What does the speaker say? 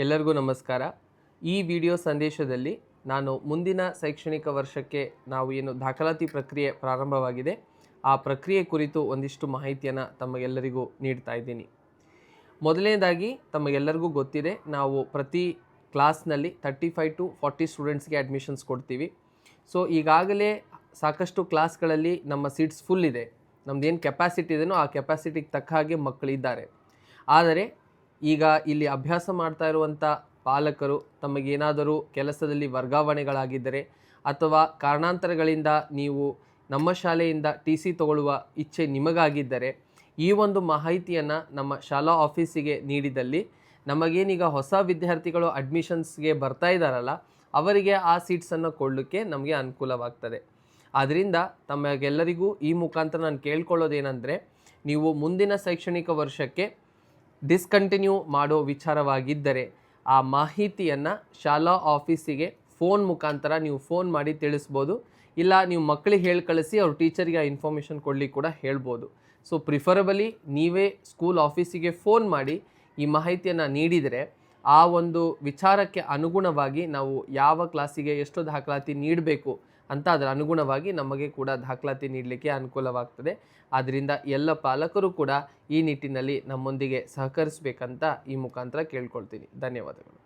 ಎಲ್ಲರಿಗೂ ನಮಸ್ಕಾರ. ಈ ವಿಡಿಯೋ ಸಂದೇಶದಲ್ಲಿ ನಾನು ಮುಂದಿನ ಶೈಕ್ಷಣಿಕ ವರ್ಷಕ್ಕೆ ನಾವು ಏನು ದಾಖಲಾತಿ ಪ್ರಕ್ರಿಯೆ ಪ್ರಾರಂಭವಾಗಿದೆ ಆ ಪ್ರಕ್ರಿಯೆ ಕುರಿತು ಒಂದಿಷ್ಟು ಮಾಹಿತಿಯನ್ನು ತಮಗೆಲ್ಲರಿಗೂ ನೀಡ್ತಾ ಇದ್ದೀನಿ. ಮೊದಲನೇದಾಗಿ ತಮಗೆಲ್ಲರಿಗೂ ಗೊತ್ತಿದೆ, ನಾವು ಪ್ರತಿ ಕ್ಲಾಸ್ನಲ್ಲಿ 35 to 40 ಸ್ಟೂಡೆಂಟ್ಸ್ಗೆ ಅಡ್ಮಿಷನ್ಸ್ ಕೊಡ್ತೀವಿ. ಸೊ ಈಗಾಗಲೇ ಸಾಕಷ್ಟು ಕ್ಲಾಸ್ಗಳಲ್ಲಿ ನಮ್ಮ ಸೀಟ್ಸ್ ಫುಲ್ ಇದೆ. ನಮ್ಮದೇನು ಕೆಪಾಸಿಟಿ ಇದೆಯೋ ಆ ಕೆಪಾಸಿಟಿಗೆ ತಕ್ಕ ಹಾಗೆ ಮಕ್ಕಳಿದ್ದಾರೆ. ಆದರೆ ಈಗ ಇಲ್ಲಿ ಅಭ್ಯಾಸ ಮಾಡ್ತಾ ಇರುವಂಥ ಪಾಲಕರು ತಮಗೇನಾದರೂ ಕೆಲಸದಲ್ಲಿ ವರ್ಗಾವಣೆಗಳಾಗಿದ್ದರೆ ಅಥವಾ ಕಾರಣಾಂತರಗಳಿಂದ ನೀವು ನಮ್ಮ ಶಾಲೆಯಿಂದ TC ತಗೊಳ್ಳುವ ಇಚ್ಛೆ ನಿಮಗಾಗಿದ್ದರೆ ಈ ಒಂದು ಮಾಹಿತಿಯನ್ನು ನಮ್ಮ ಶಾಲಾ ಆಫೀಸಿಗೆ ನೀಡಿದಲ್ಲಿ ನಮಗೇನೀಗ ಹೊಸ ವಿದ್ಯಾರ್ಥಿಗಳು ಅಡ್ಮಿಷನ್ಸ್ಗೆ ಬರ್ತಾ ಇದ್ದಾರಲ್ಲ ಅವರಿಗೆ ಆ ಸೀಟ್ಸನ್ನು ಕೊಡಲಿಕ್ಕೆ ನಮಗೆ ಅನುಕೂಲವಾಗ್ತದೆ. ಆದ್ದರಿಂದ ತಮಗೆಲ್ಲರಿಗೂ ಈ ಮುಖಾಂತರ ನಾನು ಕೇಳ್ಕೊಳ್ಳೋದೇನೆಂದರೆ, ನೀವು ಮುಂದಿನ ಶೈಕ್ಷಣಿಕ ವರ್ಷಕ್ಕೆ ಡಿಸ್ಕಂಟಿನ್ಯೂ ಮಾಡೋ ವಿಚಾರವಾಗಿದ್ದರೆ ಆ ಮಾಹಿತಿಯನ್ನು ಶಾಲಾ ಆಫೀಸಿಗೆ ಫೋನ್ ಮುಖಾಂತರ ನೀವು ಫೋನ್ ಮಾಡಿ ತಿಳಿಸ್ಬೋದು. ಇಲ್ಲ ನೀವು ಮಕ್ಕಳಿಗೆ ಹೇಳಿ ಕಳಿಸಿ ಅವ್ರ ಟೀಚರ್ಗೆ ಆ ಇನ್ಫಾರ್ಮೇಷನ್ ಕೊಡಲಿಕ್ಕೆ ಕೂಡ ಹೇಳ್ಬೋದು. ಸೊ ಪ್ರಿಫರಬಲಿ ನೀವೇ ಸ್ಕೂಲ್ ಆಫೀಸಿಗೆ ಫೋನ್ ಮಾಡಿ ಈ ಮಾಹಿತಿಯನ್ನು ನೀಡಿದರೆ ಆ ಒಂದು ವಿಚಾರಕ್ಕೆ ಅನುಗುಣವಾಗಿ ನಾವು ಯಾವ ಕ್ಲಾಸಿಗೆ ಎಷ್ಟು ದಾಖಲಾತಿ ನೀಡಬೇಕು ಅಂತ ಅದರ ಅನುಗುಣವಾಗಿ ನಮಗೆ ಕೂಡ ದಾಖಲಾತಿ ನೀಡಲಿಕ್ಕೆ ಅನುಕೂಲವಾಗ್ತದೆ. ಆದ್ದರಿಂದ ಎಲ್ಲ ಪಾಲಕರು ಕೂಡ ಈ ನಿಟ್ಟಿನಲ್ಲಿ ನಮ್ಮೊಂದಿಗೆ ಸಹಕರಿಸಬೇಕಂತ ಈ ಮುಖಾಂತರ ಕೇಳ್ಕೊಳ್ತೀನಿ. ಧನ್ಯವಾದಗಳು.